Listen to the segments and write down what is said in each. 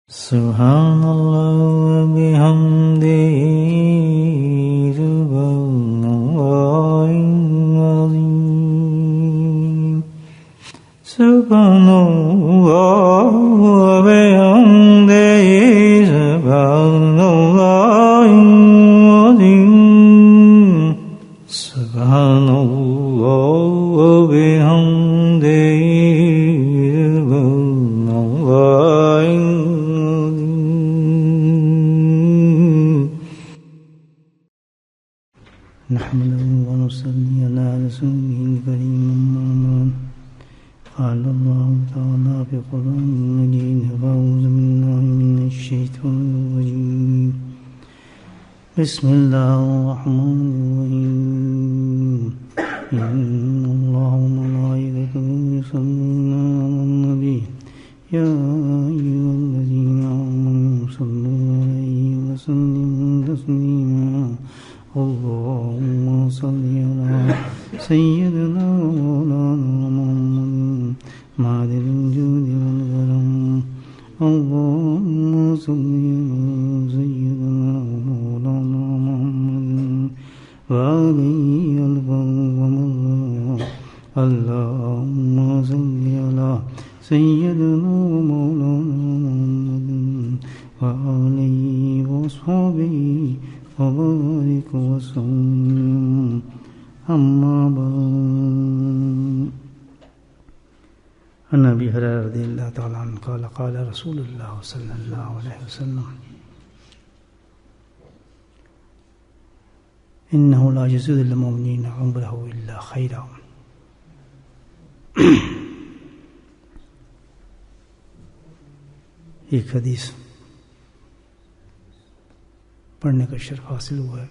سبحان اللہ و بحمدہ سبحان اللہ العظیم سبحان اللہ و بحمدہ سبحان اللہ العظیم سبحان اللہ و بحمدہ نحمده ونصلي على رسوله الكريم أما بعد قال الله تعالى في القرآن المجيد أعوذ بالله من الشيطان الرجيم بسم الله الرحمن الرحيم إن الله وملائكته يصلون على النبي يا أيها الذين آمنوا صلوا عليه وسلموا تسليما اللهم صل على سيدنا مولانا محمد معدن الجود والكرم اللهم صل على سيدنا مولانا محمد وعليه الفضل اللهم صل على سيدنا مولانا محمد وعليه وصحبه وبارك وسلم أما بعد عن أبي هريرة رضي الله تعالى عنه قال قال رسول الله صلى الله عليه وسلم إنه لا يزيد للمؤمنين عمره إلا خيرا ایک حدیث پڑھنے کا شرف حاصل ہوا ہے.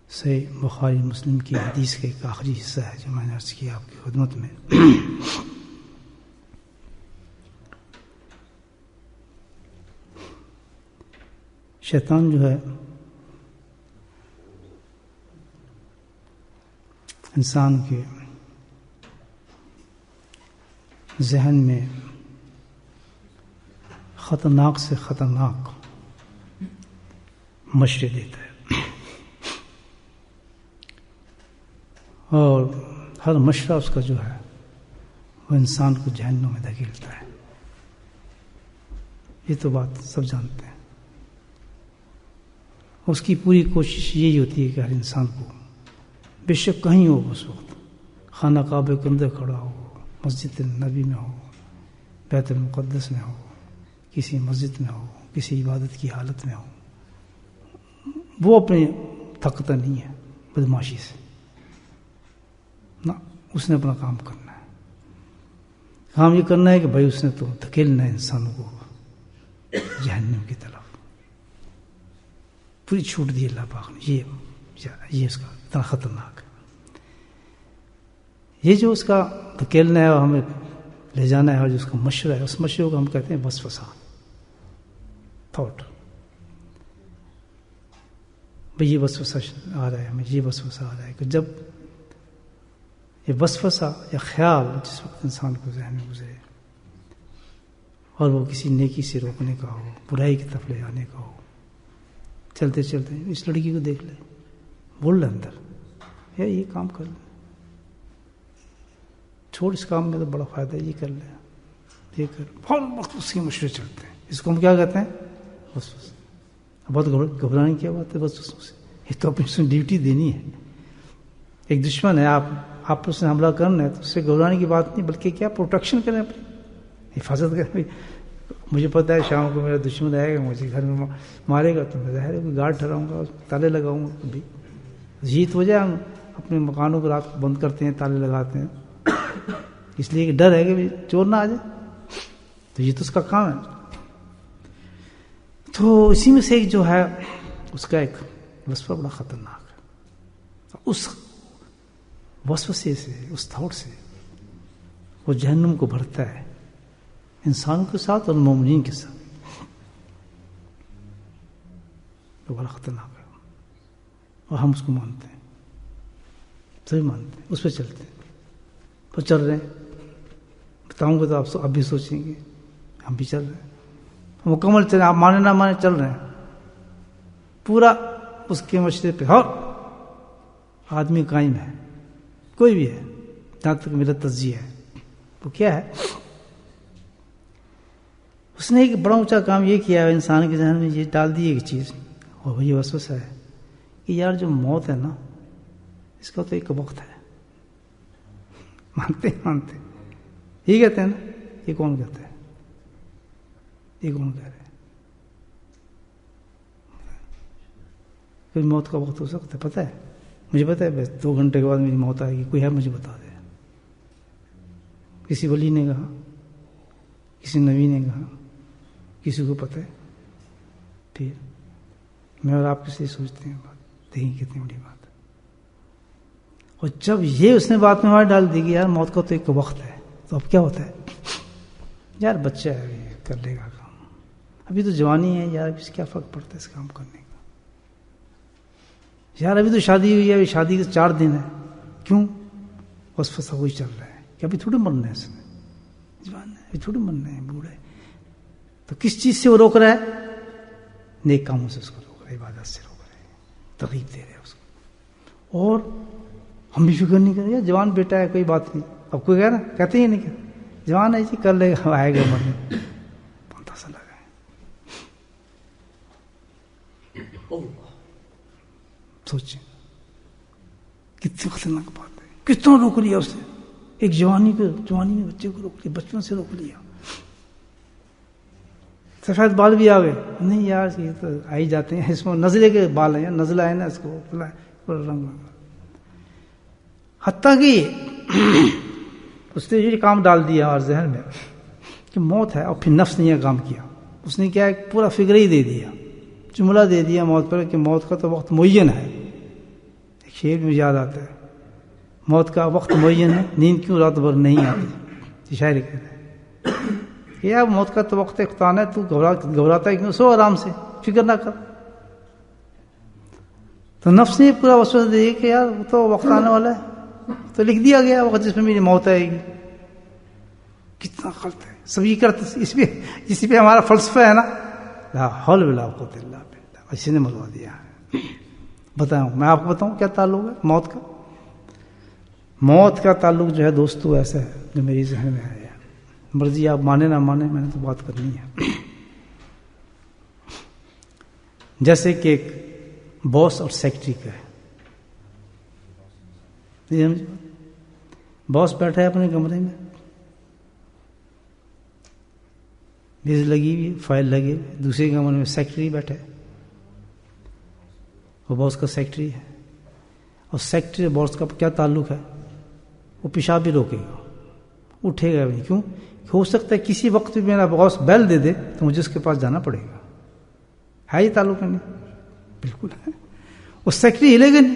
صحیح بخاری مسلم کی حدیث کا ایک آخری حصہ ہے جو میں نے عرض کیا آپ کی خدمت میں. شیطان جو ہے انسان کے ذہن میں خطرناک سے خطرناک مشورے دیتا ہے اور ہر مشورہ اس کا جو ہے وہ انسان کو جہنم میں دھکیلتا ہے. یہ تو بات سب جانتے ہیں. اس کی پوری کوشش یہی ہوتی ہے کہ ہر انسان کو بے شک کہیں ہو اس وقت خانہ کعبہ کے اندر کھڑا ہو, مسجد نبی میں ہو, بیت المقدس میں ہو, کسی مسجد میں ہو, کسی عبادت کی حالت میں ہو, وہ اپنے تھکتا نہیں ہے بدماشی سے. نہ اس نے اپنا کام کرنا ہے. کام یہ کرنا ہے کہ بھائی اس نے تو دھکیلنا ہے انسانوں کو جہنم کی طرف. پوری چھوٹ دی اللہ پاک نے. یہ اس کا اتنا خطرناک ہے. یہ جو اس کا دھکیلنا ہے اور ہمیں لے جانا ہے اور جو اس کا مشورہ ہے, اس مشورے کو ہم کہتے ہیں وسوسہ, تھاٹ. بھئی یہ وسوسہ آ رہا ہے, ہمیں یہ وسوسہ آ رہا ہے کہ جب یہ وسوسہ یا خیال جس وقت انسان کو ذہن میں گزرے اور وہ کسی نیکی سے روکنے کا ہو, برائی کی طرف لے جانے کا ہو, چلتے چلتے اس لڑکی کو دیکھ لے, بول لے اندر یا یہ کام کر لے, چھوڑ اس کام میں تو بڑا فائدہ ہے, یہ کر لے, یہ کر. بہت وقت اس کے مشورے چلتے ہیں. اس کو ہم کیا کہتے ہیں؟ وسوسہ. بہت گھبرانے کی بات ہے بس اس سے. یہ تو اپنی ڈیوٹی دینی ہے. ایک دشمن ہے, آپ اس نے حملہ کرنا ہے تو اس سے گھبرانے کی بات نہیں, بلکہ کیا پروٹیکشن کریں, اپنی حفاظت کریں. مجھے پتہ ہے شام کو میرا دشمن آئے گا, مجھے گھر میں مارے گا, تو میں ظاہر ہے کوئی گارڈ ٹھہراؤں گا, تالے لگاؤں گا. کبھی جیت ہو جائے, ہم اپنے مکانوں کو رات کو بند کرتے ہیں, تالے لگاتے ہیں, اس لیے کہ ڈر ہے کہ چور نہ آ جائے. تو یہ تو اس کا کام ہے. تو اسی میں سے ایک جو ہے اس کا ایک وسوسہ بڑا خطرناک ہے. اس وسوسے سے, اس تھاٹ سے وہ جہنم کو بھرتا ہے انسانوں کے ساتھ اور مومنین کے ساتھ. تو بڑا خطرناک ہے اور ہم اس کو مانتے ہیں, سبھی مانتے ہیں, اس پہ چلتے ہیں. تو چل رہے ہیں, بتاؤں گا تو آپ بھی سوچیں گے ہم بھی چل رہے ہیں. مکمل چل، آپ مانے نہ مانے چل رہے ہیں پورا اس کے مشورے پہ، اور آدمی قائم ہے، کوئی بھی ہے، جہاں تک میرا تجزیہ ہے وہ کیا ہے، اس نے ایک بڑا اونچا کام یہ کیا ہے، انسان کے ذہن میں یہ ڈال دی ایک چیز، اور یہ وسوسہ ہے کہ یار جو موت ہے نا اس کا تو ایک وقت ہے. مانتے یہ کہتے ہیں نا، یہ کون کہتا ہے، یہ کون کہہ رہے ہیں؟ کوئی موت کا وقت ہو سکتا ہے، پتہ ہے مجھے، پتہ ہے بس 2 گھنٹے کے بعد میری موت آئے گی، کوئی ہے مجھے بتا دے. کسی ولی نے کہا، کسی نبی نے کہا، کسی کو پتہ ہے؟ پھر میں اور آپ کسی سوچتے ہیں بات، دیکھیں کتنی بڑی بات ہے. اور جب یہ اس نے بات میں وہاں ڈال دی کہ یار موت کا تو ایک وقت ہے، تو اب کیا ہوتا ہے، یار بچہ ہے ابھی کر لے گا کام، ابھی تو جوانی ہے یار، اس کیا فرق پڑتا ہے اس کام کرنے کا، یار ابھی تو شادی ہوئی ہے، ابھی شادی کے 4 دن ہے، کیوں بس فسا وہی چل رہا ہے کہ ابھی تھوڑی مرنا ہے اس نے، جوان ہے ابھی تھوڑی مرنا ہے، بوڑھا ہے. تو کس چیز سے وہ روک رہا ہے؟ نیک کاموں سے اس کو روک رہا ہے، عبادت سے روک رہا ہے، ترغیب دے رہے ہیں اس کو. اور ہم بھی فکر نہیں کر رہے، جوان بیٹا ہے کوئی بات نہیں، اب کوئی کہہ رہا کہتے ہی نہیں کہ جوان ہے جی کر لے گا، آئے گا مرنے، پتہ سا لگا ہے. سوچیں کتنی خطرناک بات ہے، کتنا روک لیا اس نے ایک جوانی میں بچے کو روک لیا، بچپن سے روک لیا. سفید بال بھی آ گئے، نہیں یار یہ تو آ ہی جاتے ہیں، اس میں نزلے کے بال ہیں، نزلہ ہے نا اس کو رنگ. حتیٰ کہ اس نے یہ کام ڈال دیا اور ذہن میں کہ موت ہے، اور پھر نفس نے یہ کام کیا، اس نے کیا ایک پورا فکر ہی دے دیا، جملہ دے دیا موت پر کہ موت کا تو وقت معین ہے. ایک شعر میں یاد آتا ہے، موت کا وقت معین ہے، نیند کیوں رات بھر نہیں آتی، یہ شاعر کہتے ہیں کہ یار موت کا تو وقت اختتام ہے، تو گھبراتا ہے کیوں، سو آرام سے، فکر نہ کر. تو نفس نے پورا وسوسہ دے کہ یار وہ تو وقت آنے والا ہے، تو لکھ دیا گیا وقت جس میں میری موت آئے گی. کتنا غلط ہے سب یہ کرتے، اسی پہ ہمارا فلسفہ ہے نا، لا حول ولا قوت الا باللہ، اسی نے مروا دیا ہے. بتاؤں میں آپ کو بتاؤں کیا تعلق ہے موت کا؟ موت کا تعلق جو ہے دوستو ایسا ہے جو میری ذہن میں ہے، مرضی آپ مانے نہ مانے، میں نے تو بات کرنی ہے. جیسے کہ ایک باس اور سیکرٹری کا ہے، باس بیٹھا ہے اپنے کمرے میں، میز لگی ہوئی، فائل لگی ہوئی، دوسرے کمرے میں سیکرٹری بیٹھا ہے، وہ باس کا سیکرٹری ہے. اور سیکرٹری اور باس کا کیا تعلق ہے؟ وہ پیشاب بھی روکے گا، اٹھے گا بھی، کیوں؟ ہو سکتا ہے کسی وقت بھی میرا باس بیل دے دے تو مجھے اس کے پاس جانا پڑے گا. ہے یہ تعلق ہے؟ نہیں بالکل ہے. وہ سیکرٹری ہلے گا نہیں،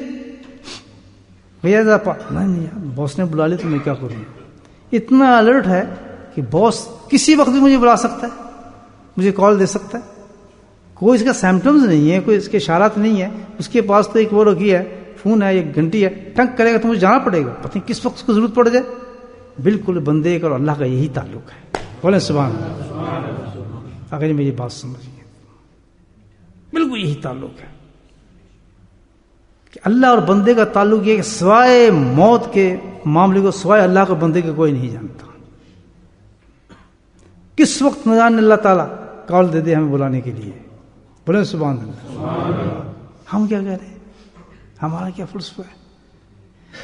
بھیا نہیں یار باس نے بلا لیا تو میں کیا کروں. اتنا الرٹ ہے کہ باس کسی وقت بھی مجھے بلا سکتا ہے، مجھے کال دے سکتا ہے، کوئی اس کا سمپٹمز نہیں ہے، کوئی اس کے اشارات نہیں ہے. اس کے پاس تو ایک وہ رکھی ہے، فون ہے، ایک گھنٹی ہے، ٹنک کرے گا تو مجھے جانا پڑے گا، پتہ نہیں کس وقت اس کو ضرورت پڑ جائے. بالکل بندے کا اور اللہ کا یہی تعلق ہے. بولیں سبحان اللہ. اگر میری بات سمجھیے، بالکل یہی تعلق ہے کہ اللہ اور بندے کا تعلق یہ کہ سوائے موت کے معاملے کو سوائے اللہ کے بندے کے کوئی نہیں جانتا. کس وقت نہ جانے اللہ تعالیٰ کال دے دے ہمیں بلانے کے لیے. بولیں سبحان اللہ. ہم کیا کہہ رہے ہیں، ہمارا کیا فلسفہ ہے؟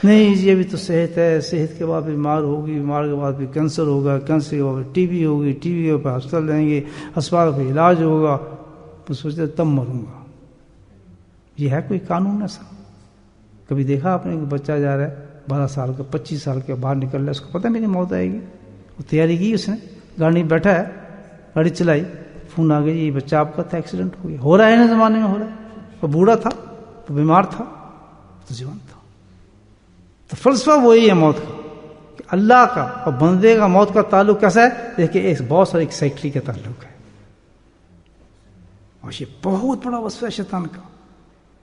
نہیں جی ابھی تو صحت ہے، صحت کے بعد بیمار ہوگی، بیمار کے بعد بھی کینسر ہوگا، کینسر کے بعد ٹی بی ہوگی، ٹی بی کے بعد ہسپتال جائیں گے، ہسپتال پہ علاج ہوگا، تو سوچتے تب مروں گا. یہ ہے کوئی قانون ایسا؟ کبھی دیکھا آپ نے کہ بچہ جا رہا ہے 12 سال کا، 25 سال کے باہر نکل رہا ہے، اس کو پتہ میری موت آئے گی، وہ تیاری کی، اس نے گاڑی بیٹھا ہے، گاڑی چلائی، فون آ گئی یہ بچہ آپ کا تھا، ایکسیڈنٹ ہو گیا. ہو رہا ہے نا زمانے میں، ہو رہا ہے. وہ بوڑھا تھا، وہ بیمار تھا، تو جوان تھا. تو فلسفہ وہی ہے موت کا کہ اللہ کا اور بندے کا موت کا تعلق کیسا ہے؟ دیکھیں ایک باس اور ایک سیکرٹری کا تعلق ہے. اور یہ بہت بڑا وصف ہے شیطان کا.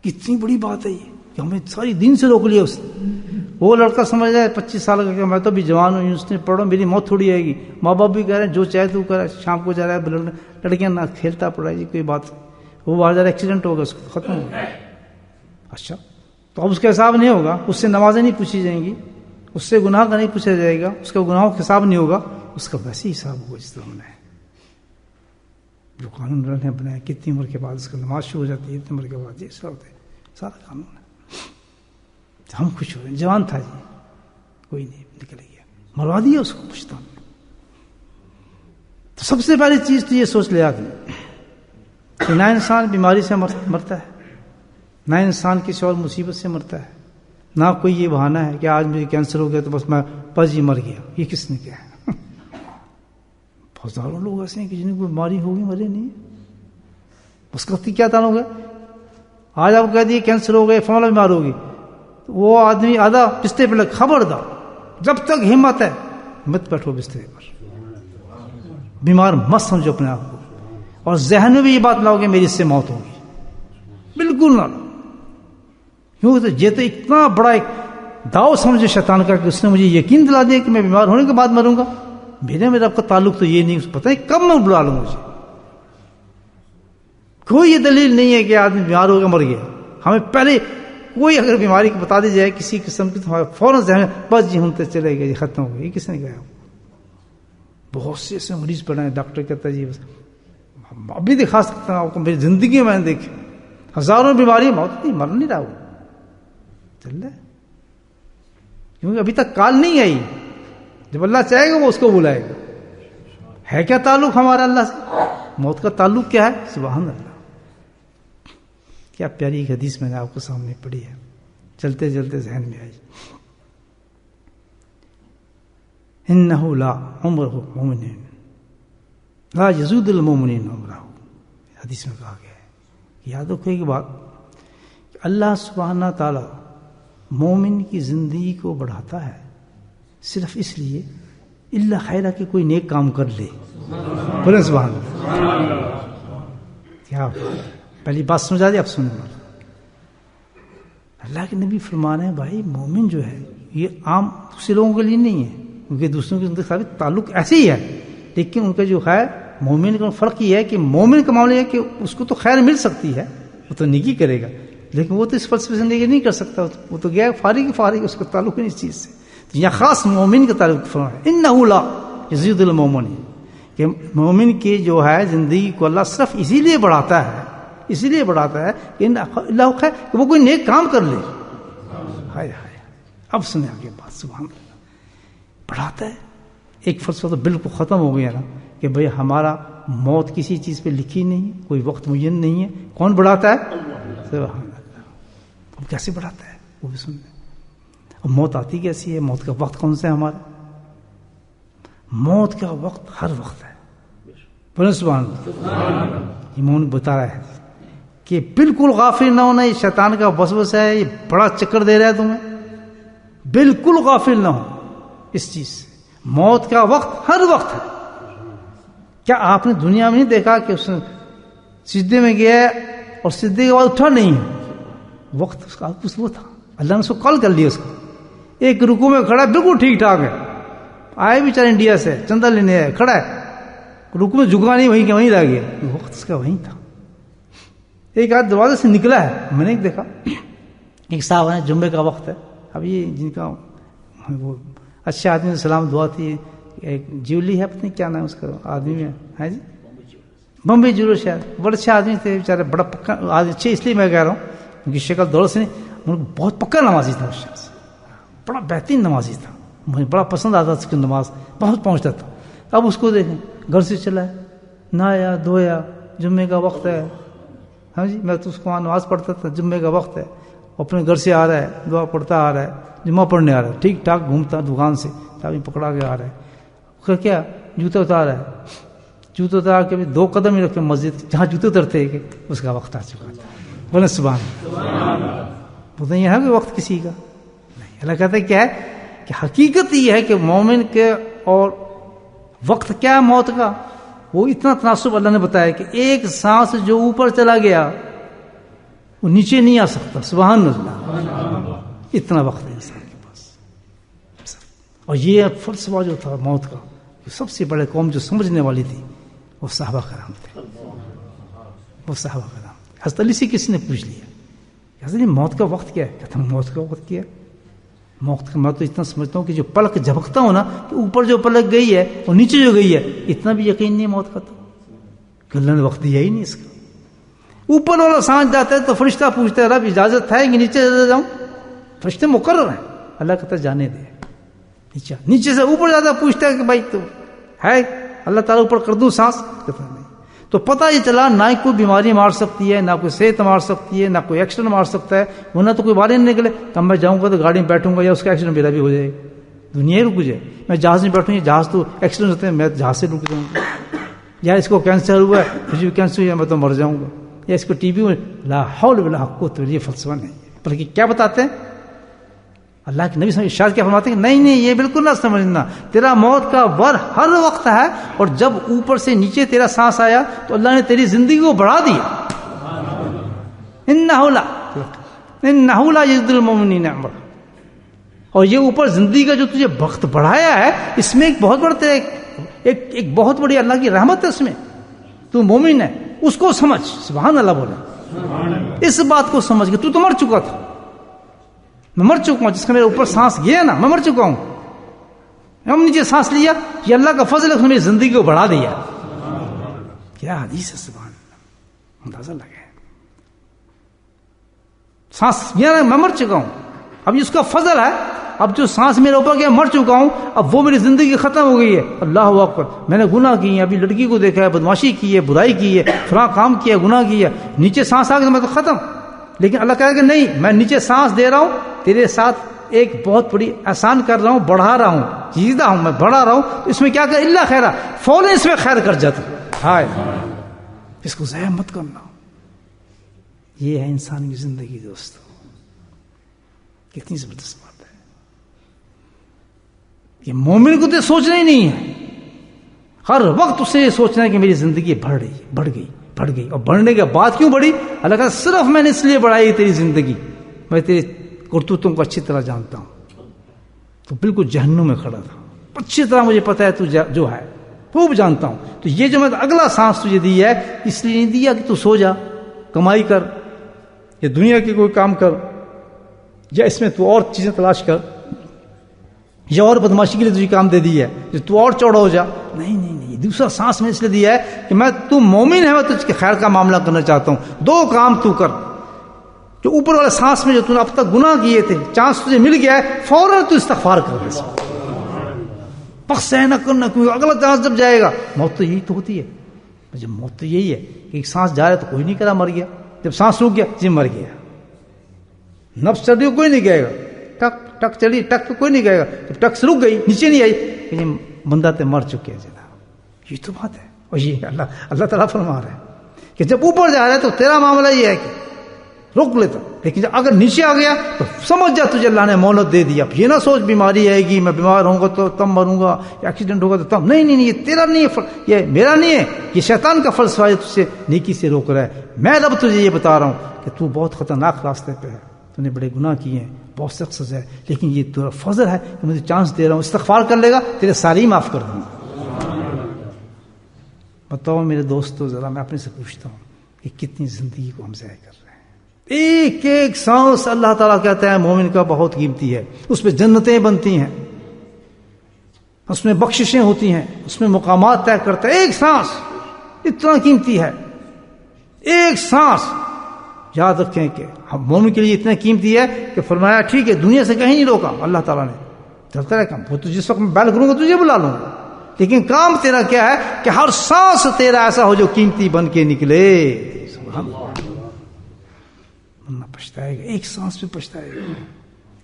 کتنی بڑی بات ہے یہ. کہ ہمیں ساری دین سے روک لیا اس نے. وہ لڑکا سمجھ جائے 25 سال کا کہ میں تو ابھی جوان ہوں, یونیورسٹی میں پڑھ رہا ہوں, میری موت تھوڑی آئے گی. ماں باپ بھی کہہ رہے ہیں جو چاہے تو کر, شام کو جا رہا ہے لڑکیاں نہ کھیلتا پڑا جی کوئی بات. وہ باہر جا رہا ایکسیڈنٹ ہو گیا, اس کو ختم ہو گیا. اچھا تو اب اس کا حساب نہیں ہوگا, اس سے نمازیں نہیں پوچھی جائیں گی, اس سے گناہ کا نہیں پوچھا جائے گا, اس کا گناہوں کا حساب نہیں ہوگا, اس کا ویسے ہی حساب ہوگا جس طرح ہم نے جو قانون نے بنایا. کتنی عمر کے بعد اس کا نماز شروع ہو جاتی ہے, اتنی عمر کے بعد یہ سب ہوتا ہے, سارا قانون ہے. ہم خوش ہو رہے ہیں, جوان تھا جی, کوئی نہیں, نکل گیا, مروا دیا اس کو پوچھتا ہوں. تو سب سے پہلی چیز تو یہ سوچ لے آدمی کہ نہ انسان بیماری سے مرتا ہے, نہ انسان کسی اور مصیبت سے مرتا ہے, نہ کوئی یہ بہانہ ہے کہ آج مجھے کینسر ہو گیا تو بس میں بس ہی مر گیا. یہ کس نے کہا ہے؟ ہزاروں لوگ ایسے ہیں کہ جنہیں کوئی بیماری ہوگی مرے نہیں, اس کا کیا تعلق ہے؟ آج آپ کو کہہ دیے کینسر ہو گئے, فلاں بیمار ہوگی, وہ آدمی آدھا بسترے پہ لگ, خبردار جب تک ہمت ہے مت بیٹھو بسترے پر, بیمار مت سمجھو اپنے آپ کو, اور ذہن میں بھی یہ بات لاؤ کہ میری اس سے موت ہوگی, بالکل نہ. کیوں تو یہ تو اتنا بڑا ایک داؤ سمجھے شیطان کا کہ اس نے مجھے یقین دلا دیا کہ میں بیمار ہونے کے بعد مروں گا. میرے رب کا تعلق تو یہ نہیں, پتہ نہیں کب میں بلا لوں مجھے. کوئی یہ دلیل نہیں ہے کہ آدمی بیمار ہو گیا مر گیا. ہمیں پہلے کوئی اگر بیماری کو بتا دی جائے کسی قسم کی تو فوراً ذہن بس جی ہم تو چلے گئے, یہ ختم ہو گئی. یہ کس نے کہا؟ بہت سے ایسے مریض پڑے ہیں, ڈاکٹر کہتا ہے جی بس ابھی دکھا سکتا ہوں آپ کو, میری زندگی میں نے دیکھی ہزاروں بیماری, موت نہیں, مر نہیں رہا وہ, چل رہا ہے. کیونکہ ابھی تک کال نہیں آئی, جب اللہ چاہے گا وہ اس کو بلائے گا. ہے کیا تعلق ہمارا اللہ سے؟ موت کا تعلق کیا ہے؟ سبحان اللہ. کیا پیاری ایک حدیث میں نے آپ کو سامنے پڑھی ہے, چلتے چلتے ذہن میں آئی. انہ لا عمرہ مومن لا یزود المومنین عمرہ, حدیث میں کہا گیا ہے. یاد رکھو ایک بات, کہ اللہ سبحانہ تعالی مومن کی زندگی کو بڑھاتا ہے صرف اس لیے اللہ خیرہ کہ کوئی نیک کام کر لے. بولے سبحان اللہ. کیا پہلی بات سمجھا دی, آپ سنیں. اللہ کے نبی فرما رہے ہیں بھائی مومن جو ہے یہ عام دوسرے لوگوں کے لیے نہیں ہے, کیونکہ دوسروں کے زندگی سے تعلق ایسے ہی ہے, لیکن ان کا جو ہے مومن کا فرق یہ ہے کہ مومن کا معاملہ ہے کہ اس کو تو خیر مل سکتی ہے, وہ تو نیکی کرے گا, لیکن وہ تو اس فلسفے سے زندگی نہیں کر سکتا, وہ تو گیا فارغ, اس کا تعلق نہیں اس چیز سے. یا خاص مومن کا تعلق فرمایا انہ لا یزید المومن, کہ مومن کی جو ہے زندگی کو اللہ صرف اسی لیے بڑھاتا ہے کہ اللہ خیر کہ وہ کوئی نیک کام کر لے. ہائے ہائے, اب سنیں آگے بات. سبحان اللہ. بڑھاتا ہے. ایک فلسفہ تو بالکل ختم ہو گیا نا کہ بھئی ہمارا موت کسی چیز پہ لکھی نہیں, کوئی وقت معین نہیں ہے. کون بڑھاتا ہے؟ سبحان اللہ. اب کیسے بڑھاتا ہے وہ بھی سن لیں. اب موت آتی کیسی ہے؟ موت کا وقت کون سا ہے ہمارا؟ موت کا وقت ہر وقت ہے. بولے سبحان اللہ. ایمان بتا رہا ہے کہ بالکل غافل نہ ہونا, یہ شیطان کا وسوسہ ہے, یہ بڑا چکر دے رہا ہے تمہیں. بالکل غافل نہ ہو اس چیز سے. موت کا وقت ہر وقت ہے. کیا آپ نے دنیا میں نہیں دیکھا کہ اس سجدے میں گیا اور سجدے کے بعد اٹھا نہیں ہے؟ وقت اس کا وہ تھا, اللہ نے اس کو کال کر لیا. اس کو ایک رکوع میں کھڑا ہے, بالکل ٹھیک ٹھاک ہے, آئے بیچارے انڈیا سے چندہ لینے آئے, کھڑا ہے رکوع میں, جھکا نہیں, وہیں کہ وہیں رہ گیا. وقت اس کا وہیں تھا. ایک آدھ دروازے سے نکلا ہے, میں نے دیکھا ایک صاحب ہے, جمعے کا وقت ہے. اب یہ جن کا وہ اچھے آدمی سے سلام دعا تھی, ایک جیولی ہے, پتہ نہیں کیا نام اس کا آدمی میں ہے جی, بمبئی جیولر شاید, بڑے اچھے آدمی تھے بیچارے, بڑا پکا آدمی. اچھے اس لیے میں کہہ رہا ہوں ان کی شکل دور سے نہیں, بہت پکا نمازی تھا اس شخص, بڑا بہترین نمازی تھا, مجھے بڑا پسند آتا اس کی نماز, بہت پہنچتا تھا. اب اس کو دیکھیں گھر سے چلا ہے, نہایا دھویا, جمعے کا وقت ہے, ہاں جی, میں تو اس کو وہاں نماز پڑھتا تھا, جمعے کا وقت ہے, اپنے گھر سے آ رہا ہے, دعا پڑھتا آ رہا ہے, جمعہ پڑھنے آ رہا ہے, ٹھیک ٹھاک گھومتا دکان سے چابی پکڑا کے آ رہا ہے. کیا جوتا اتار رہا ہے, جوتے اتار کے 2 قدم ہی رکھے مسجد جہاں جوتے اترتے کہ اس کا وقت آ چکا تھا. بولے سبحان اللہ. وہ تو یہ ہے کہ وقت کسی کا نہیں. اللہ کہتا ہے کیا ہے کہ حقیقت یہ ہے کہ مومن کے اور وقت کیا ہے موت کا, وہ اتنا تناسب اللہ نے بتایا کہ ایک سانس جو اوپر چلا گیا وہ نیچے نہیں آ سکتا. سبحان اللہ. اتنا وقت ہے انسان کے پاس. اور یہ فلسفہ جو تھا موت کا، سب سے بڑے قوم جو سمجھنے والی تھی وہ صحابہ کرام تھے. وہ صحابہ کرام. حضرت علی سے کسی نے پوچھ لیا حضرت علی موت کا وقت کیا ہے؟ کہتا ہوں موت کا وقت کیا ہے؟ موت کا میں تو اتنا سمجھتا ہوں کہ جو پلک جھپکتا ہوں نا کہ اوپر جو پلک گئی ہے اور نیچے جو گئی ہے اتنا بھی یقین نہیں موت کا. تو اللہ نے وقت دیا ہی نہیں اس کا. اوپر والا سانس جاتا ہے تو فرشتہ پوچھتا ہے رب اجازت ہے کہ نیچے جاؤں؟ فرشتے مقرر ہیں. اللہ کہتا ہے جانے دے. نیچے سے اوپر جاتا پوچھتا ہے کہ بھائی تو ہے اللہ تعالیٰ اوپر کر دوں سانس؟ کہتا نہیں. تو پتہ یہ چلا نہ کوئی بیماری مار سکتی ہے، نہ کوئی صحت مار سکتی ہے، نہ کوئی ایکسیڈنٹ مار سکتا ہے. ورنہ تو کوئی بارے نہیں نکلے تب میں جاؤں گا تو گاڑی میں بیٹھوں گا یا اس کا ایکسیڈنٹ میرا بھی ہو جائے گا. دنیا ہی رک جائے. میں جہاز میں بیٹھوں گا، جہاز تو ایکسیڈنٹ ہوتے ہیں، میں جہاز سے رک جاؤں گا. یا اس کو کینسر ہوا ہے، مجھے بھی کینسر ہوا، میں تو مر جاؤں گا. یا اس کو ٹی بی. لا حول ولا قوت. یہ فلسفہ نہیں ہے. بلکہ کیا بتاتے ہیں اللہ کے نبی صلی اللہ علیہ وسلم ارشاد کیا فرماتے ہیں کہ نہیں یہ بالکل نہ سمجھنا، تیرا موت کا ہر وقت ہے. اور جب اوپر سے نیچے تیرا سانس آیا تو اللہ نے تیری زندگی کو بڑھا دیا. انہ لا یزد المؤمنین عمرا. اور یہ اوپر زندگی کا جو تجھے وقت بڑھایا ہے اس میں ایک بہت بڑا ایک بہت بڑی اللہ کی رحمت ہے. اس میں تو مومن ہے اس کو سمجھ. سبحان اللہ بولے. اس بات کو سمجھ کہ تو مر چکا تھا. میں مر چکا ہوں. جس کا میرے اوپر سانس گیا نا میں مر چکا ہوں. ہم نیچے سانس لیا یہ اللہ کا فضل ہے. اس نے میری زندگی کو بڑھا دیا. کیا حدیث ہے. سبحان اللہ. اندازہ لگے سانس گیا نا میں مر چکا ہوں. اب اس کا فضل ہے. اب جو سانس میرے اوپر گیا مر چکا ہوں. اب وہ میری زندگی ختم ہو گئی ہے. اللہ اکبر. میں نے گناہ کی ہے، ابھی لڑکی کو دیکھا ہے، بدماشی کی ہے، برائی کی ہے، فلاں کام کیا، گناہ کیا. نیچے سانس آ گئی تو میں تو ختم. لیکن اللہ کہے کہ نہیں میں نیچے سانس دے رہا ہوں تیرے ساتھ ایک بہت بڑی احسان کر رہا ہوں، بڑھا رہا ہوں، جیدہ ہوں، میں بڑھا رہا ہوں. تو اس میں کیا کہ اللہ خیرہ فوراً اس میں خیر کر جاتا. ہائے اس کو ضائع مت کرنا. یہ ہے انسان کی زندگی دوستو. کتنی زبردست بات ہے. یہ مومن کو تو سوچنا ہی نہیں ہے. ہر وقت اسے یہ سوچنا ہے کہ میری زندگی بڑھ گئی. اور بڑھنے کے بعد کیوں بڑھی؟ اللہ کا صرف میں نے اس لیے بڑھائی تیری زندگی، میں تیری کرتوتوں کو اچھی طرح جانتا ہوں. تو بالکل جہنم میں کھڑا تھا، اچھی طرح مجھے پتا ہے تو جو ہے خوب جانتا ہوں. تو یہ جو میں اگلا سانس تجھے دی ہے اس لیے نہیں دیا کہ تو سو جا، کمائی کر، یا دنیا کے کوئی کام کر، یا اس میں تو اور چیزیں تلاش کر، یا اور بدماشی کے لیے تجھے کام دے دی ہے جو تو اور چوڑا ہو جا. نہیں دوسرا سانس میں اس لیے دیا ہے کہ میں تو مومن ہے، میں تجھ کے خیر کا معاملہ کرنا چاہتا ہوں. دو کام تو کر. جو اوپر والے سانس میں جو تو نے اب تک گناہ کیے تھے چانس تجھے مل گیا ہے فوراً تو استغفار کر دے. بخش نہ کرنا کیونکہ اگلا چانس جب جائے گا موت تو یہی تو ہوتی ہے. جب موت تو یہی ہے کہ ایک سانس جا رہا ہے تو کوئی نہیں کرا مر گیا، جب سانس رک گیا جی مر گیا. نفس چڑھی کوئی نہیں کہے گا، ٹک چلی ٹک پہ کوئی نہیں کہے گا. جب ٹک سے رک گئی نیچے نہیں آئی کہ یہ بندہ تے مر چکے جناب. یہ تو بات ہے. اور یہ اللہ تعالیٰ فرما رہا ہے کہ جب اوپر جا رہا ہے تو تیرا معاملہ یہ ہے کہ روک لیتا، لیکن جب اگر نیچے آ گیا تو سمجھ جا تجھے اللہ نے مہلت دے دیا. یہ نہ سوچ بیماری آئے گی، میں بیمار ہوں گا تو تب مروں گا، ایکسیڈنٹ ہوگا تو تب. نہیں یہ تیرا نہیں ہے، یہ میرا نہیں ہے، یہ شیطان کا فلسفہ ہے. تجھے نیکی سے روک رہا ہے. میں رب تجھے یہ بتا رہا ہوں کہ تو بہت خطرناک راستے پہ ہے، تو نے بڑے گناہ کیے ہیں، بہت سخت سزا ہے، لیکن یہ تیرا فضل ہے کہ مجھے چانس دے رہا ہوں. استغفار کر لے گا تیرے سارے ہی معاف کر دوں گا. بتاؤ میرے دوستو، ذرا میں اپنے سے پوچھتا ہوں کہ کتنی زندگی کو ہم ضائع کر رہے ہیں. ایک ایک سانس اللہ تعالیٰ کہتا ہے مومن کا بہت قیمتی ہے. اس پہ جنتیں بنتی ہیں، اس میں بخششیں ہوتی ہیں، اس میں مقامات طے کرتا ہے. ایک سانس اتنا قیمتی ہے. ایک سانس یاد رکھیں کہ ہم مومن کے لیے اتنا قیمتی ہے کہ فرمایا ٹھیک ہے دنیا سے کہیں نہیں روکا اللہ تعالیٰ نے. چلتا رہے کام، وہ تو جس وقت میں بیل کروں گا تجھے بلا لوں گا، لیکن کام تیرا کیا ہے کہ ہر سانس تیرا ایسا ہو جو قیمتی بن کے نکلے. سبحان اللہ. پچھتائے گا، ایک سانس پہ پچھتائے گا.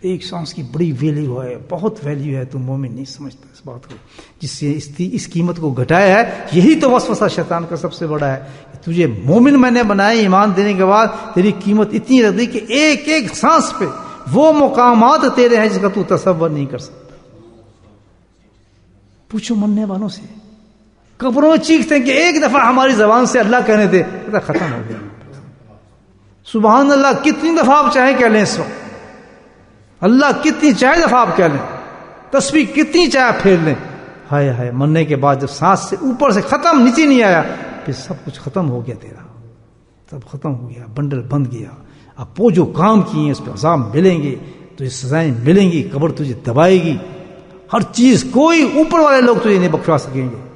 ایک سانس کی بڑی ویلیو ہے، بہت ویلیو ہے. تو مومن نہیں سمجھتا اس بات کو، جس سے اس قیمت کو گھٹایا ہے. یہی تو وسوسہ شیطان کا سب سے بڑا ہے. تجھے مومن میں نے بنایا، ایمان دینے کے بعد تیری قیمت اتنی رکھ دی کہ ایک ایک سانس پہ وہ مقامات تیرے ہیں جس کا تو تصور نہیں کر سکتا. پوچھو مرنے والوں سے، قبروں میں چیختے ہیں کہ ایک دفعہ ہماری زبان سے اللہ کہنے دے، ختم ہو گیا. سبحان اللہ کتنی دفعہ آپ چاہیں کہہ لیں اس وقت، اللہ کتنی چاہے دفعہ آپ کہہ لیں، تسبیح کتنی چاہے پھیر لیں، ہائے ہائے مرنے کے بعد جب سانس سے اوپر سے ختم نیچے نہیں آیا پھر سب کچھ ختم ہو گیا، تیرا سب ختم ہو گیا، بنڈل بند گیا. اب وہ جو کام کیے ہیں اس پہ عذاب ملیں گے، تجھے سزائیں ملیں گی، قبر تجھے دبائے گی، ہر چیز. کوئی اوپر والے لوگ تجھے نہیں بخشوا سکیں گے،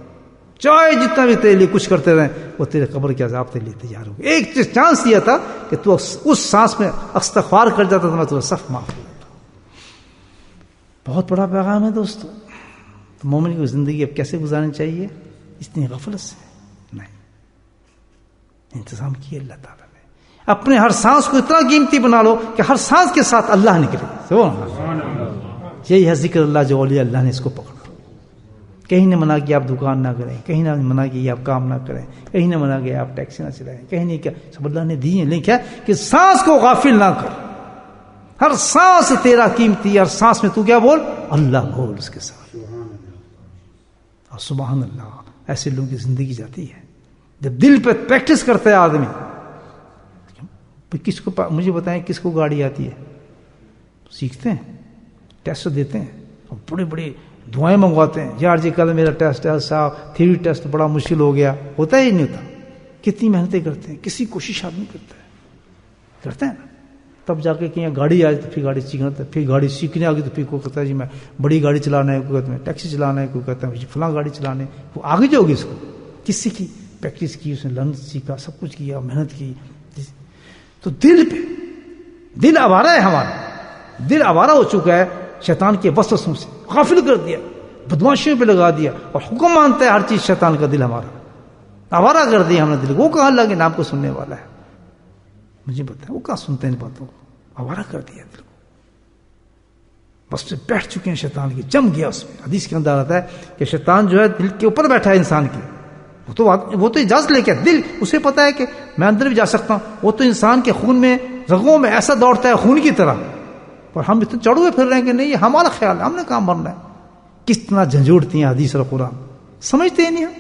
چاہے جتنا بھی تیرے لیے کچھ کرتے رہیں وہ تیرے قبر کے عذاب تیرے لیے تیار ہو گئے. ایک چانس دیا تھا کہ تو اس سانس میں استغفار کر جاتا تو میں تجھے سخت معاف کر دیتا. بہت بڑا پیغام ہے دوستو. تو مومن کی زندگی اب کیسے گزارنی چاہیے؟ اتنی غفلت سے نہیں، انتظام کیے اللہ تعالیٰ نے. اپنے ہر سانس کو اتنا قیمتی بنا لو کہ ہر سانس کے ساتھ اللہ نکلے. یہی ہے ذکر اللہ جو اولیاء اللہ نے اس کو پکڑا. کہیں نے منع کیا آپ دکان نہ کریں، کہیں نہ منع کیا آپ کام نہ کریں، کہیں نہ منع کیا آپ ٹیکسی نہ چلائیں، کہیں نہیں کیا، سب اللہ نے دی ہیں. لیکن کیا کہ سانس کو غافل نہ کر. ہر سانس تیرا قیمتی، ہر سانس میں تو کیا بول؟ اللہ بول اس کے ساتھ. اور سبحان اللہ ایسے لوگوں کی زندگی جاتی ہے جب دل پہ پریکٹس کرتا ہے آدمی. کس کو مجھے بتائیں کس کو گاڑی آتی ہے؟ سیکھتے ہیں، ٹیسٹ دیتے ہیں اور بڑے بڑے دعائیں منگواتے ہیں. یار جی کل میرا ٹیسٹ ہے صاحب، تھیوری ٹیسٹ بڑا مشکل ہو گیا. ہوتا ہی نہیں ہوتا. کتنی محنتیں کرتے ہیں، کسی کوشش آدمی کرتا ہے نا. تب جا کے کہیں گاڑی آئے تو پھر گاڑی سیکھنا تھا، پھر گاڑی سیکھنے آ گئی تو پھر کوئی کہتا ہے جی میں بڑی گاڑی چلانا ہے، کوئی کہتا ہے ٹیکسی چلانا ہے، کوئی کہتا ہے فلاں گاڑی چلانے. وہ آگے جو ہوگی اس کو کس سیکھی؟ پریکٹس کی، اس نے لرن سیکھا، سب کچھ کیا، محنت کی. تو دل پہ، دل آوارہ ہے ہمارا، دل آوارہ ہو چکا ہے شیطان کے وسوسوں سے، غافل کر دیا، بدماشیوں پہ لگا دیا، اور حکم مانتا ہے ہر چیز. شیطان کا دل ہمارا آوارہ کر دیا ہم نے دل. وہ کہاں اللہ کے نام کو سننے والا ہے؟ مجھے بتائیں وہ کہاں سنتے ہیں ان باتوں کو؟ آوارہ کر دیا دل کو. بس سے بیٹھ چکے ہیں شیطان کی، جم گیا اس میں. حدیث کے اندر آتا ہے کہ شیطان جو ہے دل کے اوپر بیٹھا ہے انسان کے. وہ تو اجازت لے کے دل اسے پتا ہے کہ میں اندر بھی جا سکتا ہوں. وہ تو انسان کے خون میں، رگوں میں ایسا دوڑتا ہے خون کی طرح. پر ہم اتنے چڑھ ہوئے پھر رہے ہیں کہ نہیں یہ ہمارا خیال ہے، ہم نے کام مرنا ہے. کس طرح جھنجھوڑتی ہیں حدیث اور قرآن، سمجھتے ہی نہیں. ہم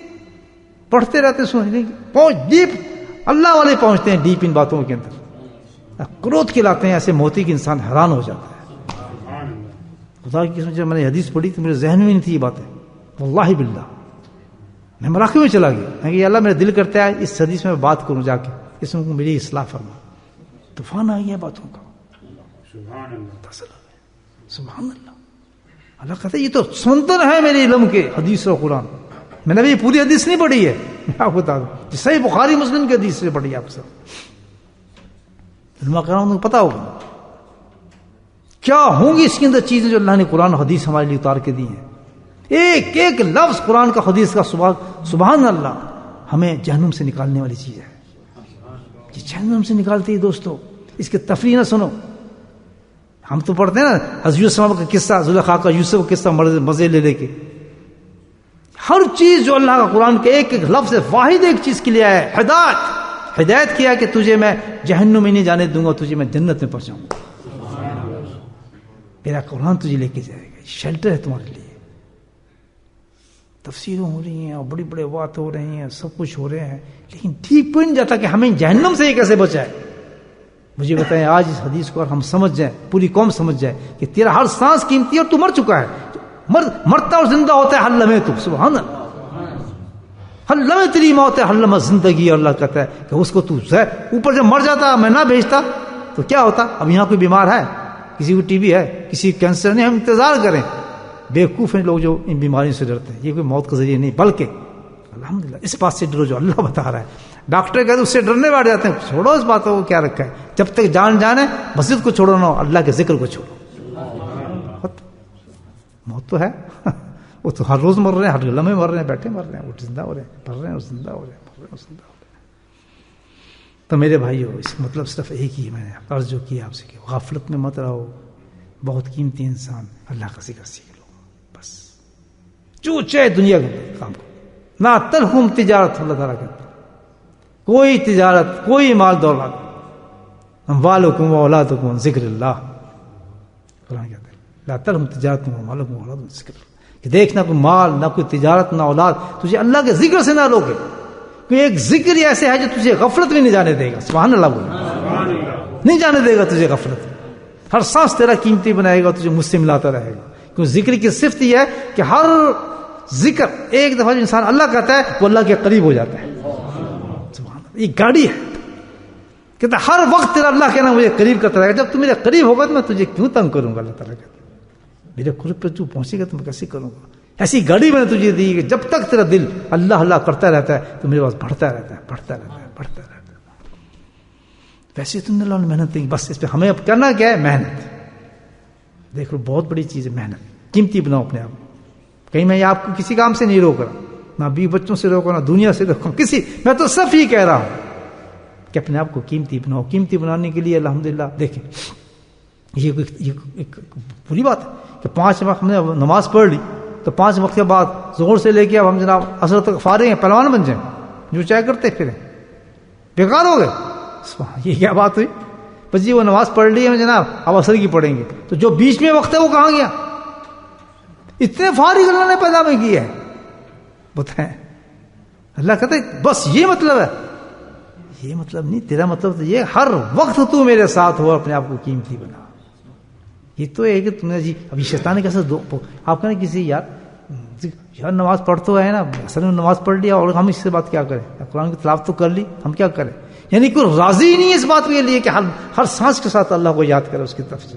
پڑھتے رہتے سمجھنے کی پہنچ ڈیپ، اللہ والے پہنچتے ہیں ڈیپ ان باتوں کے اندر. کرودھ کھلاتے ہیں ایسے موتی کہ انسان حیران ہو جاتا ہے. خدا کی قسم جب میں نے حدیث پڑھی تو میرے ذہن میں نہیں تھی یہ باتیں، واللہ باللہ میں مراقبے میں چلا گیا کہ اللہ میرا دل کرتا ہے اس حدیث میں بات کروں جا کے، اس میں میری اصلاح فرما. طوفان آ گیا باتوں کا. سبحان اللہ. اللہ کہتا ہے یہ تو سمندر ہے میرے علم کے، حدیث اور قرآن. میں نے بھی پوری حدیث نہیں پڑھی ہے، میں آپ بتا دوں صحیح بخاری مسلم کی حدیث سے پڑھی آپ سب. علماء کرام کو پتا ہوگا کیا ہوں گی اس کے اندر چیزیں جو اللہ نے قرآن حدیث ہمارے لیے اتار کے دی ہیں. ایک ایک لفظ قرآن کا حدیث کا سبحان اللہ ہمیں جہنم سے نکالنے والی چیز ہے. یہ جہنم سے نکالتی ہے دوستو. اس کے تفریح نہ سنو. ہم تو پڑھتے ہیں نا حضرت یوسف کا قصہ، زلیخا کا یوسف کا قصہ مزے لے لے کے. ہر چیز جو اللہ کا قرآن کے ایک ایک لفظ واحد ایک چیز کے لیے ہے، ہدایت کیا کہ تجھے میں جہنم میں نہیں جانے دوں گا، تجھے میں جنت میں پہنچاؤں گا. میرا قرآن تجھے لے کے جائے گا، شیلٹر ہے تمہارے لیے. تفسیریں ہو رہی ہیں اور بڑی بڑے بات ہو رہی ہیں، سب کچھ ہو رہے ہیں، لیکن ٹھیک پوائنٹ جاتا کہ ہمیں جہنم سے یہ کیسے بچائے. مجھے بتائیں آج اس حدیث کو ہم سمجھ جائیں، پوری قوم سمجھ جائے کہ تیرا ہر سانس قیمتی ہے اور تو مر چکا ہے. مرتا اور زندہ ہوتا ہے ہر لمحے تو. سبحان اللہ. ہر لمحے تیری موت ہے، ہر لمحہ زندگی. اور اللہ کہتا ہے کہ اس کو تو اوپر جب مر جاتا میں نہ بھیجتا تو کیا ہوتا. اب یہاں کوئی بیمار ہے، کسی کو ٹی بی ہے، کسی کو کینسر نہیں، ہم انتظار کریں. بیوقوف ہیں لوگ جو ان بیماریوں سے ڈرتے ہیں. یہ کوئی موت کا ذریعہ نہیں، بلکہ الحمدللہ اس بات سے ڈرو جو اللہ بتا رہا ہے. ڈاکٹر کہتے ہیں اس سے ڈرنے بیٹھ جاتے ہیں. چھوڑو اس باتوں کو، کیا رکھا ہے. جب تک جان ہے مسجد کو چھوڑو نہ، اللہ کے ذکر کو چھوڑو. موت تو ہے وہ تو ہر روز مر رہے ہیں، ہر لمحے مر رہے ہیں، بیٹھے مر رہے ہیں، وہ زندہ ہو رہے ہیں، مر رہے ہیں اور زندہ ہو رہے ہیں، مر رہے ہیں اور زندہ ہو رہے ہیں. تو میرے بھائیو اس مطلب صرف ایک ہی میں نے عرض جو کیا آپ سے کہ غفلت میں مت رہو. بہت قیمتی انسان اللہ کا ذکر سیکھ لو. بس جو چاہے دنیا کے کام کرو. نہ تلہم تجارت، اللہ تعالیٰ کہتا کوئی تجارت، کوئی مال دولت، اموالکم واولادکم عن ذکر اللہ. قرآن کہتا ہے لا تلہم تجارت اموالکم واولادکم عن ذکر اللہ. کہ دیکھنا کوئی مال، نہ کوئی تجارت، نہ اولاد تجھے اللہ کے ذکر سے نہ روکے. کوئی ایک ذکر ایسے ہے جو تجھے غفلت میں نہیں جانے دے گا. سبحان اللہ بولے. نہیں جانے دے گا تجھے غفلت. ہر سانس تیرا قیمتی بنائے گا, تجھے مجھ سے ملاتا رہے گا. کیونکہ ذکر کی صفت یہ ہے کہ ہر ذکر ایک دفعہ جو انسان اللہ کہتا ہے وہ اللہ کے قریب ہو جاتا ہے. سبحان اللہ, یہ گاڑی ہے. کہتا ہے ہر وقت تیرا اللہ کہنا مجھے قریب کرتا رہے گا. جب تو میرے قریب ہوگا تو میں تجھے کیوں تنگ کروں گا. اللہ تعالیٰ کہتا ہے میرے قرب پہ تو پہنچے گا تو میں کیسے کروں گا. ایسی گاڑی میں نے تجھے دی کہ جب تک تیرا دل اللہ اللہ کرتا رہتا ہے تو میرے پاس بڑھتا رہتا ہے, بڑھتا رہتا ہے, بڑھتا رہتا ہے. ویسے تم نے اللہ نے محنت نہیں, بس اس پہ ہمیں اب کرنا کیا ہے, محنت. دیکھ لو بہت بڑی چیز ہے محنت. قیمتی بناؤ اپنے آپ. کہیں میں آپ کو کسی کام سے نہیں روک رہا, نہ بیوی بچوں سے روکا, نہ دنیا سے روکا کسی, میں تو صرف ہی کہہ رہا ہوں کہ اپنے آپ کو قیمتی بناؤ. قیمتی بنانے کے لیے الحمدللہ دیکھیں یہ ایک بری بات ہے کہ 5 وقت ہم نے نماز پڑھ لی تو 5 وقت کے بعد ظہر سے لے کے اب ہم جناب عصر تک فارغ ہیں, پہلوان بن جائیں, جو چاہے کرتے پھریں, بیکار ہو گئے. یہ کیا بات ہوئی. بس جی وہ نماز پڑھ لی ہم جناب, اب عصر کی پڑھیں گے, تو جو بیچ میں وقت ہے وہ کہاں گیا. اتنے فارغ اللہ نے پیدا میں کیا ہے. بتائیں اللہ کہتا ہے بس یہ مطلب ہے. یہ مطلب نہیں, تیرا مطلب تو یہ ہر وقت تو میرے ساتھ ہو, اپنے آپ کو قیمتی بنا. یہ تو ہے کہ تم نے جی ابھی شیطان نے کیسے آپ کہنا کسی یار نماز پڑھ تو ہے نا, اصل میں نماز پڑھ لیا اور ہم اس سے بات کیا کریں, قرآن کی تلاوت تو کر لی, ہم کیا کریں. یعنی کوئی راضی ہی نہیں ہے اس بات کے لیے کہ ہر سانس کے ساتھ اللہ کو یاد کرے, اس کی طرف سے.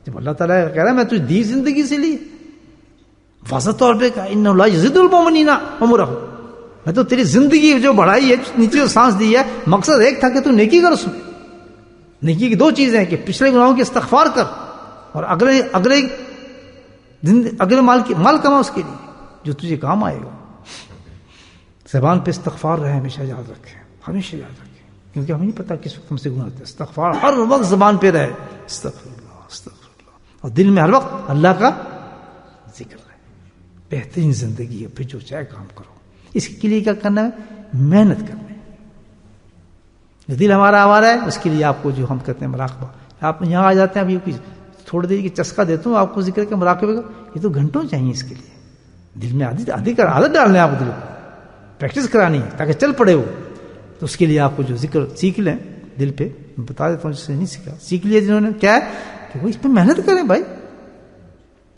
جب اللہ تعالیٰ کہہ رہا ہے میں تجھے دی زندگی سے لی, واضح طور پہ کہا ان اللہ یزید المؤمنین عمرہ, میں تو تیری زندگی جو بڑھائی ہے, نیچے جو سانس دی ہے, مقصد ایک تھا کہ تو نیکی کر. اس میں نیکی کی 2 چیزیں ہیں کہ پچھلے گناہوں کی استغفار کر اور اگلے مال کما اس کے لیے جو تجھے کام آئے گا. زبان پہ استغفار رہے, ہمیشہ یاد رکھیں, ہمیشہ یاد رکھیں, کیونکہ ہمیں نہیں پتا کس وقت ہم سے گناہ ہوتے ہیں. استغفار ہر وقت زبان پہ رہے, استغفر اللہ استغفر اللہ, اور دل میں ہر وقت اللہ کا ذکر رہے. بہترین زندگی ہے, پھر جو چاہے کام کرو. اس کے لیے کیا کرنا ہے, محنت کرنا ہے. جو دل ہمارا ہے اس کے لیے آپ کو جو ہم کہتے ہیں مراقبہ. آپ یہاں آ جاتے ہیں, ابھی تھوڑی دیر کی چسکا دیتا ہوں آپ کو ذکر کے مراقبے کا, یہ تو گھنٹوں چاہیے اس کے لیے. دل میں عادت ڈالنا ہے آپ کو, دل کو پریکٹس کرانی ہے تاکہ چل پڑے وہ. تو اس کے لیے آپ کو جو ذکر سیکھ لیں دل پہ, میں بتا دیتا ہوں جس سے نہیں سیکھا, سیکھ لیا جنہوں نے, کیا ہے کہ وہ اس پہ محنت کریں بھائی.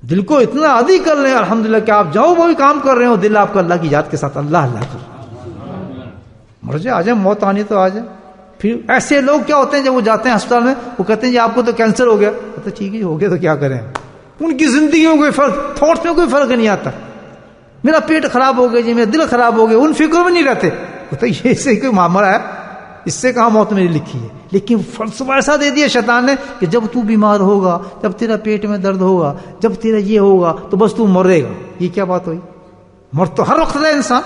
دل کو اتنا عادی کر لیں الحمدللہ کہ آپ جاؤ وہ بھی کام کر رہے ہو, دل آپ کا اللہ کی یاد کے ساتھ اللہ اللہ کر رہا ہے. مر جائے, آ جائے, موت آنی تو آ جائے. پھر ایسے لوگ کیا ہوتے ہیں جب وہ جاتے ہیں اسپتال میں, وہ کہتے ہیں جی آپ کو تو کینسر ہو گیا. کہتے ٹھیک ہے ہو گیا تو کیا کریں. ان کی زندگی میں کوئی فرق, تھاٹس میں کوئی فرق نہیں آتا. میرا پیٹ خراب ہو گیا جی, میرا دل خراب ہو گیا, ان فکر میں نہیں رہتے. کہتے یہ سے کوئی معاملہ ہے, اس سے کہاں موت میری لکھی ہے. لیکن فلسفہ ایسا دے دیا شیطان نے کہ جب تو بیمار ہوگا, جب تیرا پیٹ میں درد ہوگا, جب تیرا یہ ہوگا تو بس تو مرے گا. یہ کیا بات ہوئی, مر تو ہر وقت ہے انسان.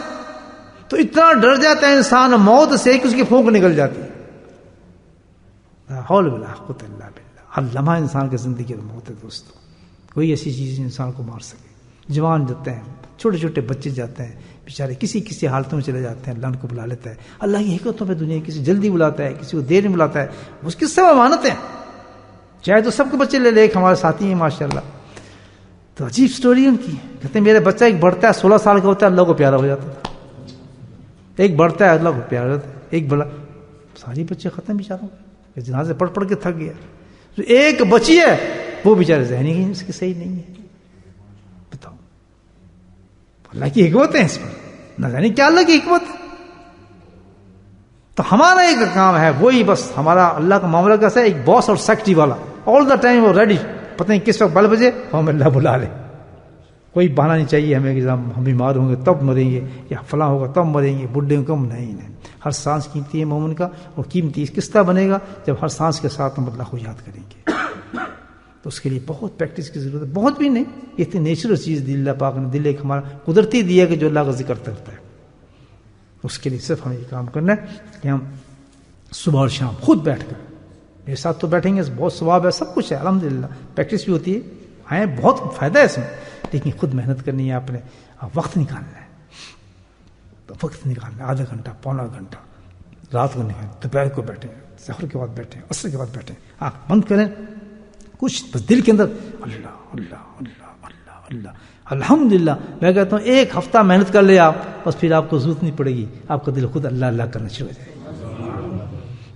تو اتنا ڈر جاتا ہے انسان موت سے کہ اس کی پھونک نکل جاتی ہے. حول ولا قوت الا باللہ. ہر لمحہ انسان کی زندگی میں موت ہے دوستو. کوئی ایسی چیز انسان کو مار سکے. جوان جاتے ہیں, چھوٹے چھوٹے بچے جاتے ہیں بیچارے, کسی حالتوں میں چلے جاتے ہیں, اللہ ان کو بلا لیتا ہے. اللہ کی حکمتوں پہ دنیا کسی جلدی بلاتا ہے, کسی کو دیر میں بلاتا ہے. اس کی سب امانت ہیں, چاہے تو سب کے بچے لے لے. ایک ہمارے ساتھی ہیں ماشاءاللہ, تو عجیب سٹوری ان کی. کہتے ہیں میرا بچہ ایک بڑھتا ہے 16 سال کا ہوتا ہے, اللہ کو پیارا ہو جاتا تھا. ایک بڑھتا ہے اللہ کو پیارا ہو جاتا ہے, ایک بڑا, ساری بچے ختم بیچاروں کے, جنازے پڑھ پڑھ کے تھک گیا. تو ایک بچی ہے وہ بیچارے ذہنی ہی اس کی صحیح نہیں ہے. بتاؤ اللہ کی حکمت ہے اس پر, نہ جانے کیا اللہ کی حکمت ہے. تو ہمارا ایک کام ہے وہی, بس ہمارا اللہ کا معاملہ کیسا ہے, ایک باس اور سیکٹری والا, آل دا ٹائم وہ ریڈی, پتہ نہیں کس وقت 12 بجے ہمیں اللہ بلا لے. کوئی بہانہ نہیں چاہیے ہمیں کہ ہم بیمار ہوں گے تب مریں گے, یا فلاں ہوگا تب مریں گے, بڈھے ہوں کم. نہیں. ہر سانس قیمتی ہے مومن کا, اور قیمتی کس طرح بنے گا جب ہر سانس کے ساتھ ہم اللہ کو یاد کریں گے. تو اس کے لیے بہت پریکٹس کی ضرورت ہے, بہت بھی نہیں, یہ اتنی نیچرل چیز دی اللہ پاک نے, دل ایک ہمارا قدرتی دیا کہ جو اللہ کا ذکر کرتا ہے. اس کے لیے صرف ہمیں یہ کام کرنا ہے کہ ہم صبح اور شام خود بیٹھ کر, میرے ساتھ تو بیٹھیں گے, بہت ثواب ہے, سب کچھ ہے الحمدللہ, پریکٹس بھی ہوتی ہے, آئیں بہت فائدہ ہے اس میں, لیکن خود محنت کرنی ہے آپ نے, وقت نکالنا ہے. تو وقت نکالنا ہے, آدھا گھنٹہ, پونا گھنٹہ, رات کو نکالیں, دوپہر کو بیٹھیں, ظہر کے بعد بیٹھیں, عصر کے بعد بیٹھیں, آنکھ بند کریں, کچھ بس دل کے اندر اللہ اللہ اللہ اللہ اللہ الحمدللہ. میں کہتا ہوں 1 ہفتہ محنت کر لے آپ, بس پھر آپ کو ضرورت نہیں پڑے گی, آپ کا دل خود اللہ اللہ کرنا شروع ہو جائے گا.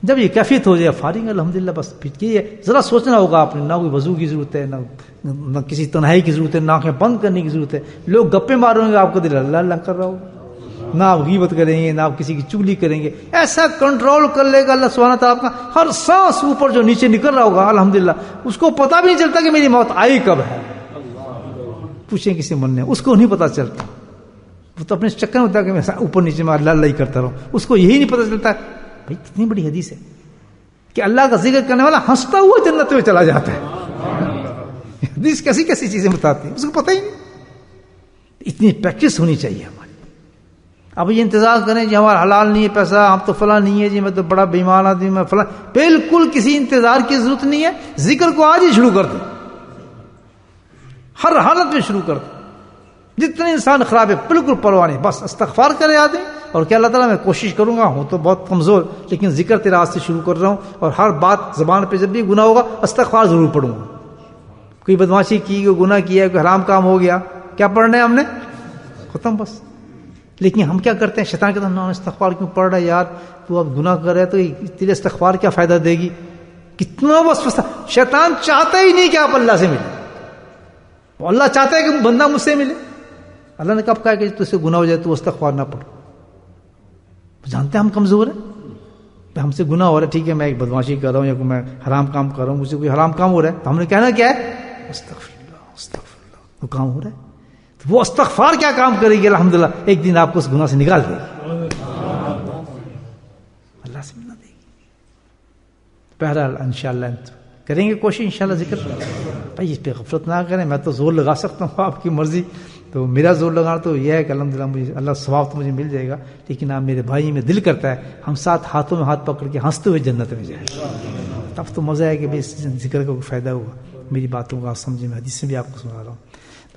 جب یہ کیفیت ہو جائے فارغ الحمدللہ بس پھر یہ ذرا سوچنا ہوگا آپ نے، نہ کوئی وضو کی ضرورت ہے، نہ کسی تنہائی کی ضرورت ہے، نہ آنکھیں بند کرنے کی ضرورت ہے. لوگ گپے ماریں گے آپ کا دل اللہ اللہ کر رہا ہوگا، نہ آپ غیبت کریں گے، نہ آپ کسی کی چگلی کریں گے. ایسا کنٹرول کر لے گا اللہ سبحانہ تعالیٰ کا، ہر سانس اوپر جو نیچے نکل رہا ہوگا الحمدللہ اس کو پتہ بھی نہیں چلتا کہ میری موت آئی کب ہے. پوچھیں کسی من نے، اس کو نہیں پتہ چلتا. وہ تو اپنے چکر میں ہوتا ہے کہ میں اوپر نیچے میں اللہ اللہ ہی کرتا رہوں، اس کو یہی نہیں پتہ چلتا. بھائی کتنی بڑی حدیث ہے کہ اللہ کا ذکر کرنے والا ہنستا ہوا جنت میں چلا جاتا ہے. حدیث کیسی کیسی چیزیں بتاتی ہیں اس کو پتہ ہی نہیں. اتنی پریکٹس ہونی چاہیے ہماری. اب یہ انتظار کریں جی ہمارا حلال نہیں ہے پیسہ، ہم تو فلاں نہیں ہے جی، میں تو بڑا بیمان آدمی، میں فلاں. بالکل کسی انتظار کی ضرورت نہیں ہے. ذکر کو آج ہی شروع کر دیں، ہر حالت میں شروع کر دیں. جتنے انسان خراب ہے بالکل پرواہ نہیں، بس استغفار کرے آدمی اور کہ اللہ تعالیٰ میں کوشش کروں گا، ہوں تو بہت کمزور لیکن ذکر تیرا آج سے شروع کر رہا ہوں، اور ہر بات زبان پہ جب بھی گناہ ہوگا استغفار ضرور پڑھوں گا. کوئی بدماشی کی، کوئی گناہ کیا، کوئی حرام کام ہو گیا، کیا پڑھنا ہے ہم نے؟ ختم بس. لیکن ہم کیا کرتے ہیں؟ شیطان کہتا ہے نا استغفار کیوں پڑھ رہا ہے یار، تو اب گناہ کر رہا ہے تو تیرے استغفار کیا فائدہ دے گی؟ کتنا وسوسہ. شیطان چاہتا ہی نہیں کہ آپ اللہ سے ملیں، اللہ چاہتا ہے کہ بندہ مجھ سے ملے. اللہ نے کب کہا کہ تجھ سے گناہ ہو جائے تو استغفار نہ پڑھو؟ جانتے ہیں ہم کمزور ہیں، ہم سے گناہ ہو رہا ہے، ٹھیک ہے میں ایک بدماشی کر رہا ہوں یا میں حرام کام کر رہا ہوں، مجھ سے کوئی حرام کام ہو رہا ہے تو ہم نے کہنا کیا ہے؟ استغفر اللہ استغفر اللہ. وہ کام ہو رہا ہے تو وہ استغفار کیا کام کرے گی؟ الحمدللہ ایک دن آپ کو اس گناہ سے نکال دے گی، اللہ سے ملنا دے گی. بہرحال انشاءاللہ کریں گے کوشش انشاءاللہ ذکر. بھائی اس پہ غفلت نہ کریں. میں تو زور لگا سکتا ہوں، آپ کی مرضی. تو میرا زور لگانا تو یہ ہے کہ الحمدللہ مجھے اللہ ثواب تو مجھے مل جائے گا، لیکن آپ میرے بھائی میں دل کرتا ہے ہم ساتھ ہاتھوں میں ہاتھ پکڑ کے ہنستے ہوئے جنت میں جائیں. تب تو مزہ ہے کہ بھائی اس ذکر کا کوئی فائدہ ہوا. میری باتوں کو آپ سمجھیں، میں حدیث سے بھی آپ کو سنا رہا ہوں.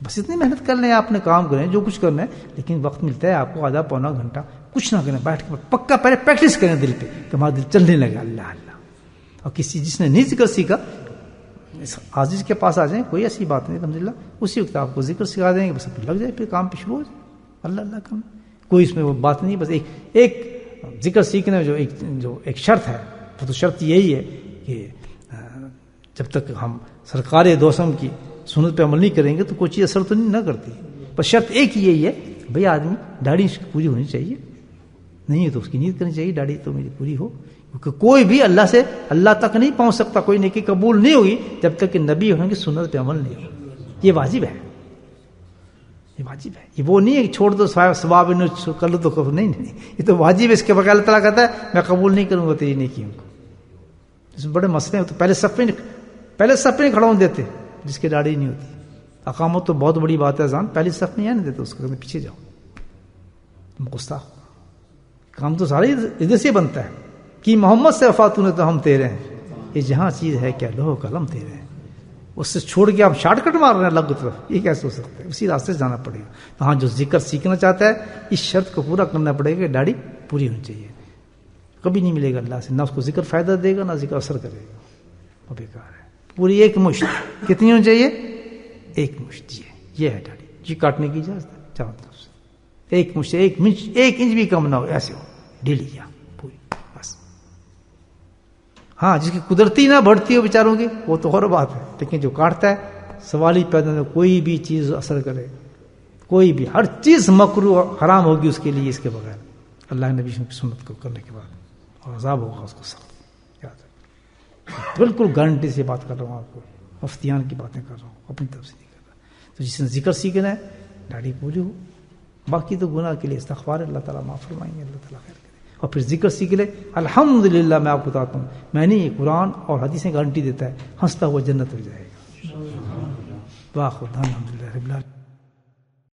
بس اتنی محنت کر لیں، آپ نے کام کریں جو کچھ کرنا ہے، لیکن وقت ملتا ہے آپ کو آدھا پونا گھنٹہ کچھ نہ کریں، بیٹھ کے پکا پہلے پریکٹس کریں دل پہ کہ ہمارا دل چلنے لگا اللہ اللہ. اور کسی جس نے نہیں ذکر سیکھا عزیز کے پاس آ جائیں، کوئی ایسی بات نہیں الحمدللہ، اسی وقت آپ کو ذکر سکھا دیں گے، بس لگ جائے پھر کام پہ شروع ہو جائے اللہ اللہ کرنا. کوئی اس میں وہ بات نہیں. بس ایک ذکر سیکھنے میں جو ایک شرط ہے، وہ تو شرط یہی ہے کہ جب تک ہم سرکار دوسم کی سنت پہ عمل نہیں کریں گے تو کوئی چیز اثر تو نہیں نہ کرتی. بس شرط ایک ہی یہی ہے بھئی آدمی داڑھی اس کی پوری ہونی چاہیے، نہیں ہے تو اس کی نیت کرنی چاہیے داڑھی تو میری پوری ہو. کیونکہ کوئی بھی اللہ سے اللہ تک نہیں پہنچ سکتا، کوئی نیکی قبول نہیں ہوگی جب تک کہ نبی ہونے کی سنت پہ عمل نہیں ہوگا. یہ واجب ہے، یہ واجب ہے. یہ وہ نہیں ہے کہ چھوڑ دو ثواب کر لو تو نہیں، یہ تو واجب ہے. اس کے بغیر اللہ تعالیٰ کہتا ہے میں قبول نہیں کروں گا تیری نیکیوں کو. اس میں بڑے مسئلے ہیں. تو پہلے صف پہ نہیں کھڑا ہونے دیتے جس کی داڑھی نہیں ہوتی. اقامت تو بہت بڑی بات ہے، اذان پہلی صف میں آنے دیتے، اس کے پیچھے جاؤ. گستاخ کام تو سارے ادھر سے بنتا ہے کہ محمد سے وفات نے تو ہم تیرے ہیں. یہ جہاں چیز ہے کیا لوہ قلم تیرے ہیں، اس سے چھوڑ کے آپ شارٹ کٹ مار رہے ہیں الگ طرف، یہ کیسے ہو سکتا ہے؟ اسی راستے سے جانا پڑے گا. تو ہاں جو ذکر سیکھنا چاہتا ہے اس شرط کو پورا کرنا پڑے گا کہ داڑھی پوری ہونی چاہیے. کبھی نہیں ملے گا اللہ سے، نہ اس کو ذکر فائدہ دے گا نہ ذکر اثر کرے گا، وہ بیکار ہے. پوری ایک مشت کتنی ہونی چاہیے؟ ایک مشت. یہ ہے داڑھی، جی کاٹنے کی اجازت ہے چاروں طرف سے. ایک مشت، ایک انچ بھی کم نہ ہو، ایسے ہو ڈیلی یا پوری بس. ہاں جس کی قدرتی نہ بڑھتی ہو بیچاروں کی وہ تو اور بات ہے، لیکن جو کاٹتا ہے سوال ہی پیدا نہیں. کوئی بھی چیز اثر کرے، کوئی بھی ہر چیز مکروہ حرام ہوگی اس کے لیے اس کے بغیر اللہ نبی کی سنت کو کرنے کے بعد، اور عذاب ہوگا اس کو سخت. یاد ہے بالکل گارنٹی سے بات کر رہا ہوں آپ کو، مفتیان کی باتیں کر رہا ہوں، اپنی طرف سے نہیں کر رہا. تو جس نے ذکر سیکھنا ہے داڑھی پوری ہو، باقی تو گناہ کے لیے استغفار اللہ تعالیٰ معاف فرمائیں گے، اللہ تعالیٰ خیر کرے. اور پھر ذکر سیکھ لے الحمدللہ. میں آپ کو بتاتا ہوں میں نے یہ قرآن اور حدیثیں گارنٹی دیتا ہے ہنستا ہوا جنت ہو جائے گا. واہ خدا الحمدللہ رب العالمین.